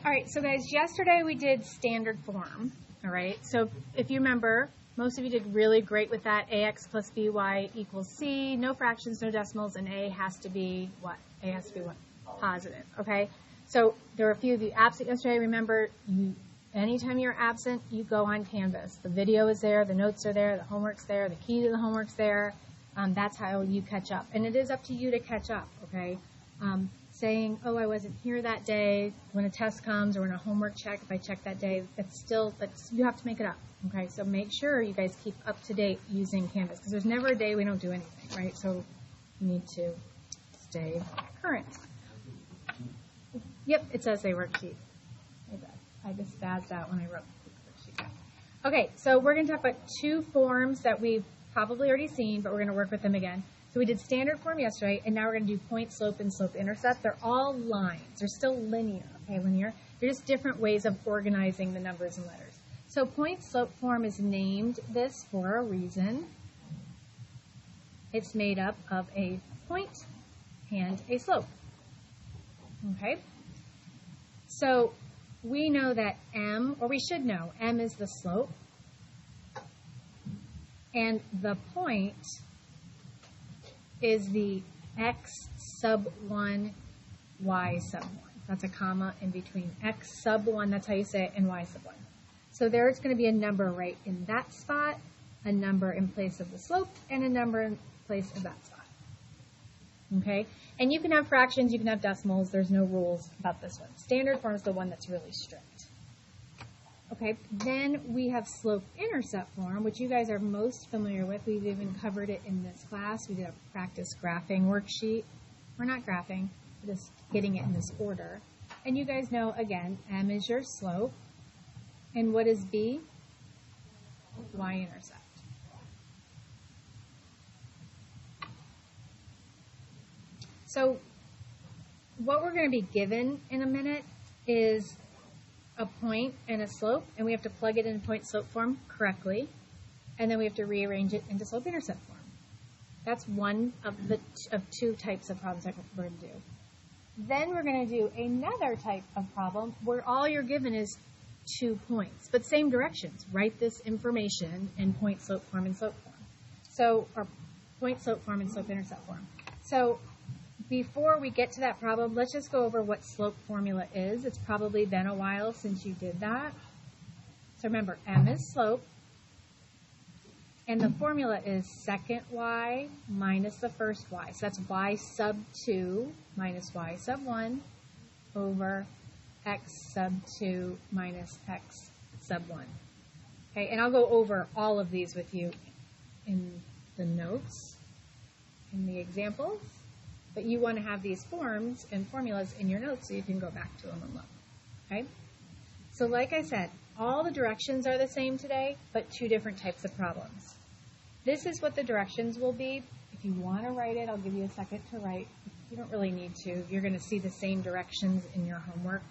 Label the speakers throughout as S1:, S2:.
S1: All right, so guys, yesterday we did standard form, all right? So if you remember, most of you did really great with that. AX plus BY equals C, no fractions, no decimals, and A has to be what? A has to be what? Positive, okay? So there were a few of you absent yesterday. Remember, anytime you're absent, you go on Canvas. The video is there, the notes are there, the homework's there, the key to the homework's there. That's how you catch up. And it is up to you to catch up, okay? Saying, oh, I wasn't here that day, when a test comes or when a homework check, if I check that day, you have to make it up, okay? So make sure you guys keep up to date using Canvas, because there's never a day we don't do anything, right? So you need to stay current. Yep, it says a worksheet. I just spazzed out when I wrote the worksheet. Okay, so we're going to talk about two forms that we've probably already seen, but we're going to work with them again. So we did standard form yesterday, and now we're going to do point, slope, and slope-intercept. They're all lines. They're still linear, okay, linear. They're just different ways of organizing the numbers and letters. So point, slope form is named this for a reason. It's made up of a point and a slope, okay? So we know that M, or we should know, M is the slope, and the point is the x sub 1, y sub 1. That's a comma in between x sub 1, that's how you say it, and y sub 1. So there's going to be a number right in that spot, a number in place of the slope, and a number in place of that spot. Okay? And you can have fractions, you can have decimals, there's no rules about this one. Standard form is the one that's really strict. Okay, then we have slope-intercept form, which you guys are most familiar with. We've even covered it in this class. We did a practice graphing worksheet. We're not graphing, we're just getting it in this order. And you guys know, again, M is your slope. And what is B? Y-intercept. So what we're going to be given in a minute is a point and a slope, and we have to plug it in point slope form correctly, and then we have to rearrange it into slope intercept form. That's one of two types of problems that we're going to do. Then we're going to do another type of problem where all you're given is 2 points, but same directions. Write this information in point slope form and slope form. So, or point slope form and slope intercept form. So before we get to that problem, let's just go over what slope formula is. It's probably been a while since you did that. So remember, M is slope, and the formula is second y minus the first y. So that's y sub 2 minus y sub 1 over x sub 2 minus x sub 1. Okay, and I'll go over all of these with you in the notes, in the examples. But you want to have these forms and formulas in your notes so you can go back to them and look, okay? So like I said, all the directions are the same today, but two different types of problems. This is what the directions will be. If you want to write it, I'll give you a second to write. You don't really need to. You're going to see the same directions in your homework.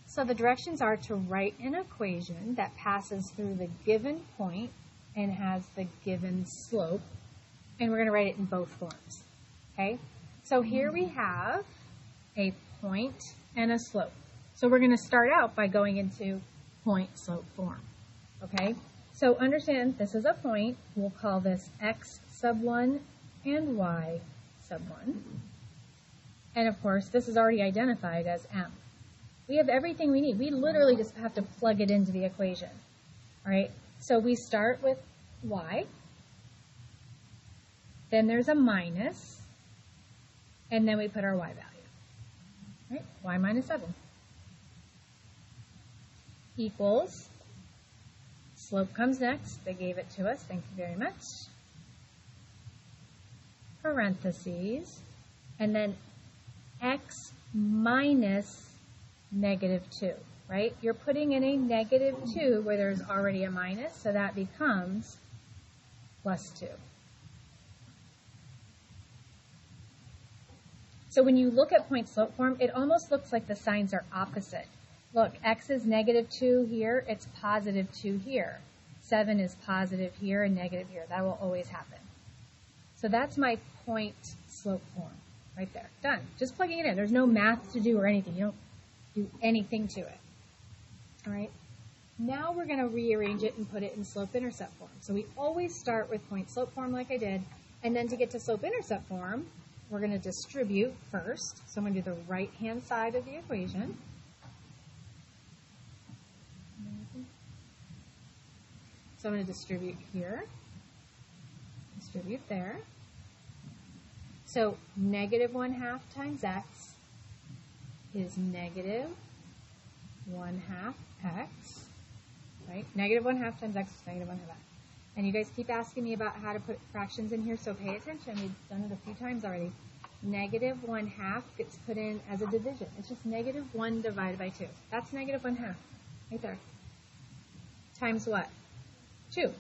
S1: So the directions are to write an equation that passes through the given point and has the given slope. And we're going to write it in both forms, okay? So here we have a point and a slope. So we're going to start out by going into point slope form, okay? So understand this is a point. We'll call this x sub 1 and y sub 1. And of course, this is already identified as M. We have everything we need. We literally just have to plug it into the equation, all right? So we start with y. Then there's a minus, and then we put our y value, right? Y minus 7 equals, slope comes next. They gave it to us. Thank you very much. Parentheses, and then x minus negative 2, right? You're putting in a negative 2 where there's already a minus, so that becomes plus 2. So when you look at point slope form, it almost looks like the signs are opposite. Look, x is negative 2 here, it's positive 2 here. 7 is positive here and negative here. That will always happen. So that's my point slope form, right there. Done. Just plugging it in. There's no math to do or anything. You don't do anything to it. All right. Now we're going to rearrange it and put it in slope-intercept form. So we always start with point-slope form like I did, and then to get to slope-intercept form, we're going to distribute first. So I'm going to do the right-hand side of the equation. So I'm going to distribute here, distribute there. So negative 1/2 times x is negative 1/2 x, right? Negative 1/2 times x is negative 1/2 x. And you guys keep asking me about how to put fractions in here, so pay attention. We've done it a few times already. Negative 1/2 gets put in as a division. It's just negative 1 divided by 2. That's negative 1/2, right there. Times what? 2.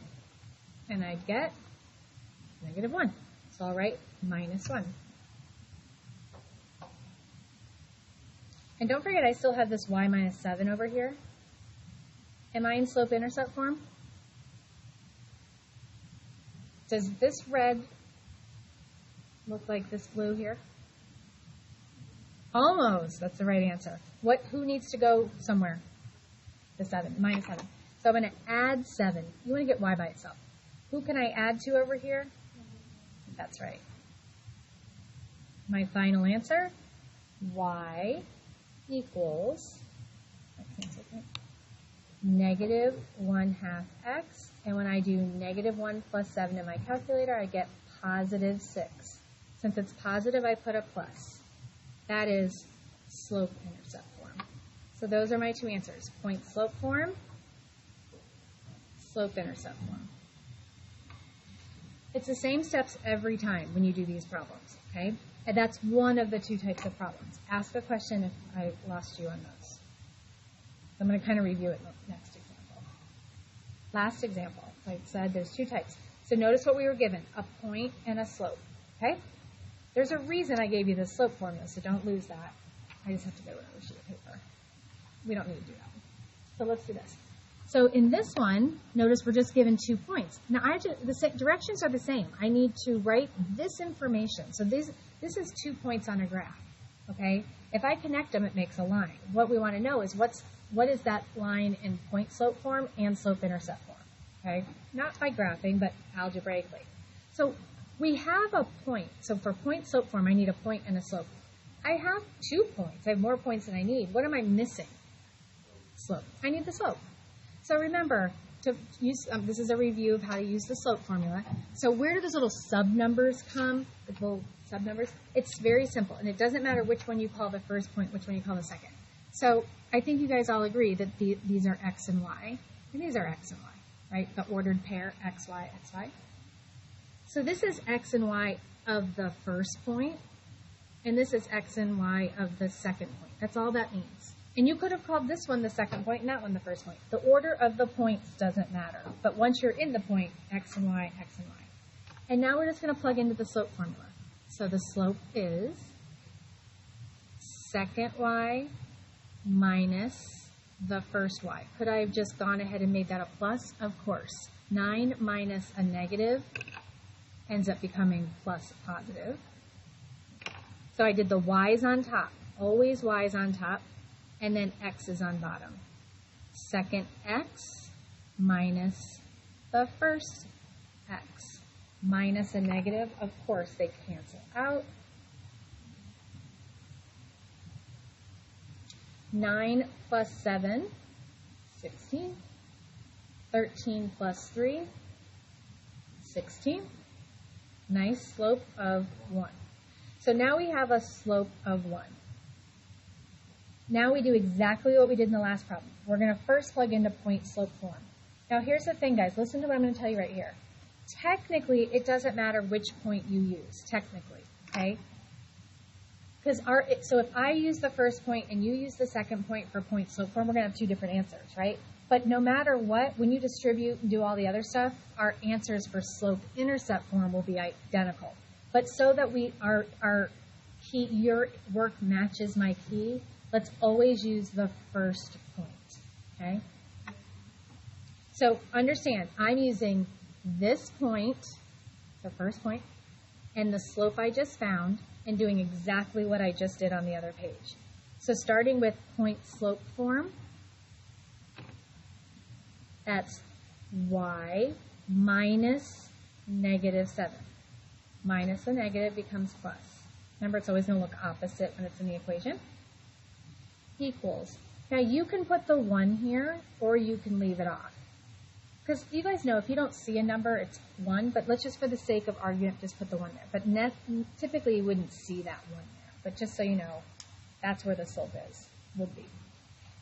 S1: And I get negative 1. So I'll write minus 1. And don't forget, I still have this y minus 7 over here. Am I in slope-intercept form? Does this red look like this blue here? Almost. That's the right answer. Who needs to go somewhere? The 7, minus 7. So I'm going to add 7. You want to get y by itself. Who can I add to over here? That's right. My final answer, y equals negative 1/2 x. And when I do negative 1 plus 7 in my calculator, I get positive 6. Since it's positive, I put a plus. That is slope-intercept form. So those are my two answers. Point-slope form, slope-intercept form. It's the same steps every time when you do these problems, okay? And that's one of the two types of problems. Ask a question if I lost you on those. I'm going to kind of review it in the next example. Last example, like I said, there's two types. So notice what we were given, a point and a slope, okay? There's a reason I gave you the slope formula, so don't lose that. I just have to go with another sheet of paper. We don't need to do that. So let's do this. So in this one, notice we're just given 2 points. Now, the directions are the same. I need to write this information. So this is 2 points on a graph, okay? If I connect them, it makes a line. What we want to know is what is that line in point-slope form and slope-intercept form, okay? Not by graphing, but algebraically. So we have a point. So for point-slope form, I need a point and a slope. I have 2 points. I have more points than I need. What am I missing? Slope. I need the slope. So remember, to use this is a review of how to use the slope formula. So where do those little sub-numbers come? The little sub-numbers? It's very simple, and it doesn't matter which one you call the first point, which one you call the second. So I think you guys all agree that these are x and y, and these are x and y, right? The ordered pair, x, y, x, y. So this is x and y of the first point, and this is x and y of the second point. That's all that means. And you could have called this one the second point and that one the first point. The order of the points doesn't matter. But once you're in the point, x and y, x and y. And now we're just going to plug into the slope formula. So the slope is second y minus the first y. Could I have just gone ahead and made that a plus? Of course. 9 minus a negative ends up becoming plus positive. So I did the y's on top. Always y's on top. And then x is on bottom. Second x minus the first x. Minus a negative, of course, they cancel out. 9 plus 7, 16. 13 plus 3, 16. Nice slope of 1. So now we have a slope of 1. Now we do exactly what we did in the last problem. We're going to first plug into point-slope form. Now here's the thing, guys. Listen to what I'm going to tell you right here. Technically, it doesn't matter which point you use, technically, okay? So if I use the first point and you use the second point for point-slope form, we're going to have 2 different answers, right? But no matter what, when you distribute and do all the other stuff, our answers for slope-intercept form will be identical. But so that your work matches my key, let's always use the first point, okay? So understand, I'm using this point, the first point, and the slope I just found, and doing exactly what I just did on the other page. So starting with point slope form, that's y minus -7. Minus the negative becomes plus. Remember, it's always going to look opposite when it's in the equation. Equals. Now you can put the 1 here, or you can leave it off. Because you guys know if you don't see a number, it's 1, but let's just for the sake of argument, just put the 1 there. But typically you wouldn't see that 1 there. But just so you know, that's where the slope would be.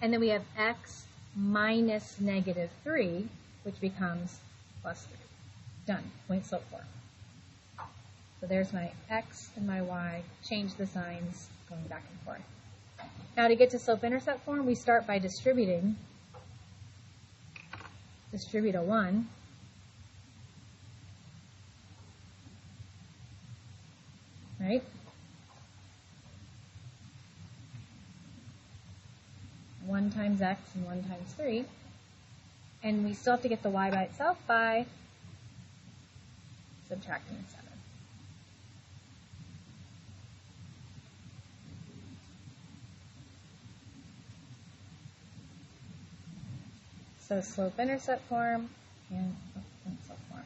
S1: And then we have x minus -3, which becomes plus 3. Done. Point slope form. So there's my x and my y. Change the signs, going back and forth. Now to get to slope-intercept form, we start by distributing. Distribute a 1. Right? One times x and 1 times 3. And we still have to get the y by itself by subtracting 7. So slope-intercept form and point slope form.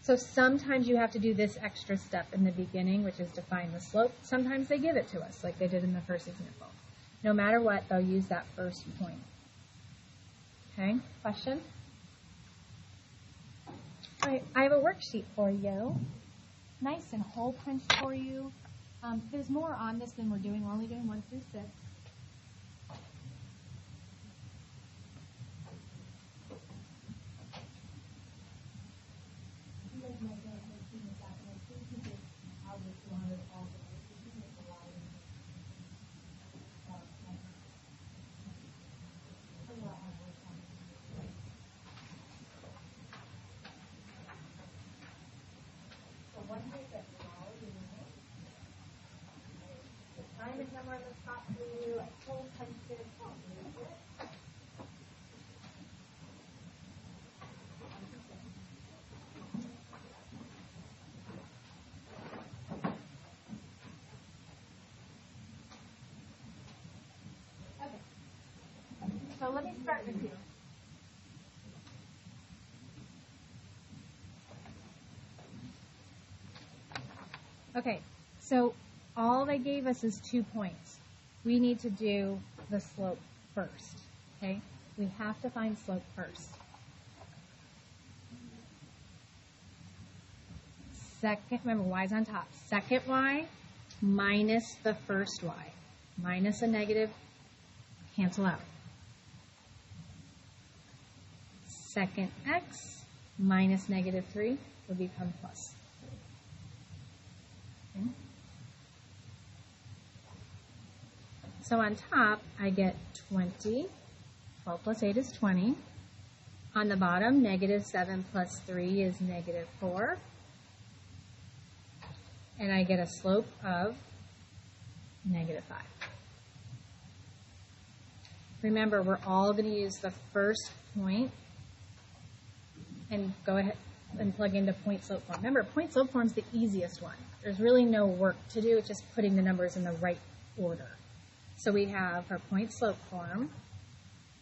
S1: So sometimes you have to do this extra step in the beginning, which is define the slope. Sometimes they give it to us, like they did in the first example. No matter what, they'll use that first point. Okay, question? All right, I have a worksheet for you. Nice and hole punched for you. There's more on this than we're doing. We're only doing 1 through 6. So let me start with you. Okay, so all they gave us is 2 points. We need to do the slope first, okay? We have to find slope first. Second, remember y's on top. Second y minus the first y. Minus a negative, cancel out. Second x minus -3 would become plus. Okay. So on top, I get 20. 12 plus 8 is 20. On the bottom, -7 plus 3 is -4. And I get a slope of -5. Remember, we're all going to use the first point and go ahead and plug into point slope form. Remember, point slope form is the easiest one. There's really no work to do. It's just putting the numbers in the right order. So we have for point slope form,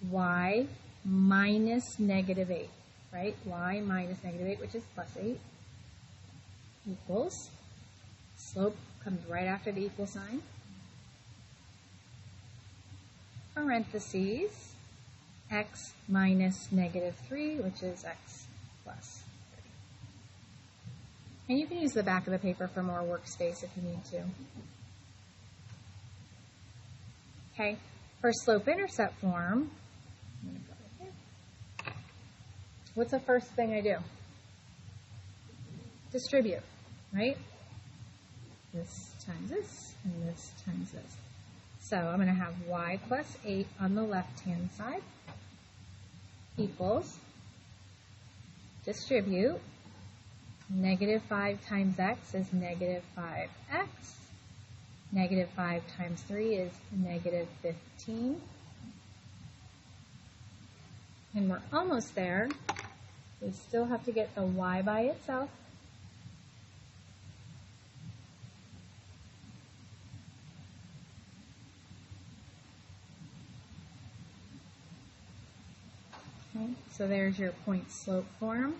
S1: y minus -8, right? Y minus -8, which is plus 8, equals, slope comes right after the equal sign, parentheses, x minus -3, which is x plus 3. And you can use the back of the paper for more workspace if you need to. Okay, for slope-intercept form, I'm going to go right here. What's the first thing I do? Distribute, right? This times this, and this times this. So I'm going to have y plus 8 on the left-hand side equals, distribute, -5 times x is -5x, -5 times 3 is -15, and we're almost there. We still have to get the y by itself. Okay, so there's your point slope form,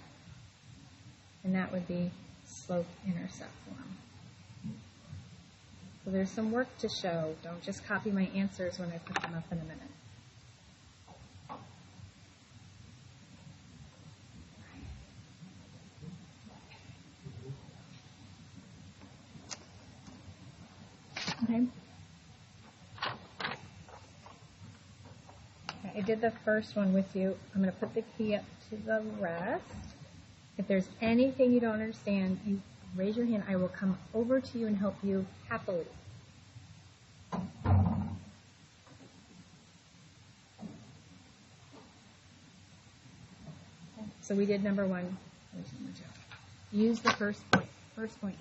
S1: and that would be slope intercept form. So there's some work to show. Don't just copy my answers when I put them up in a minute. Okay. I did the first one with you. I'm going to put the key up to the rest. If there's anything you don't understand, you raise your hand. I will come over to you and help you happily. So we did number one. Use the first point. First point.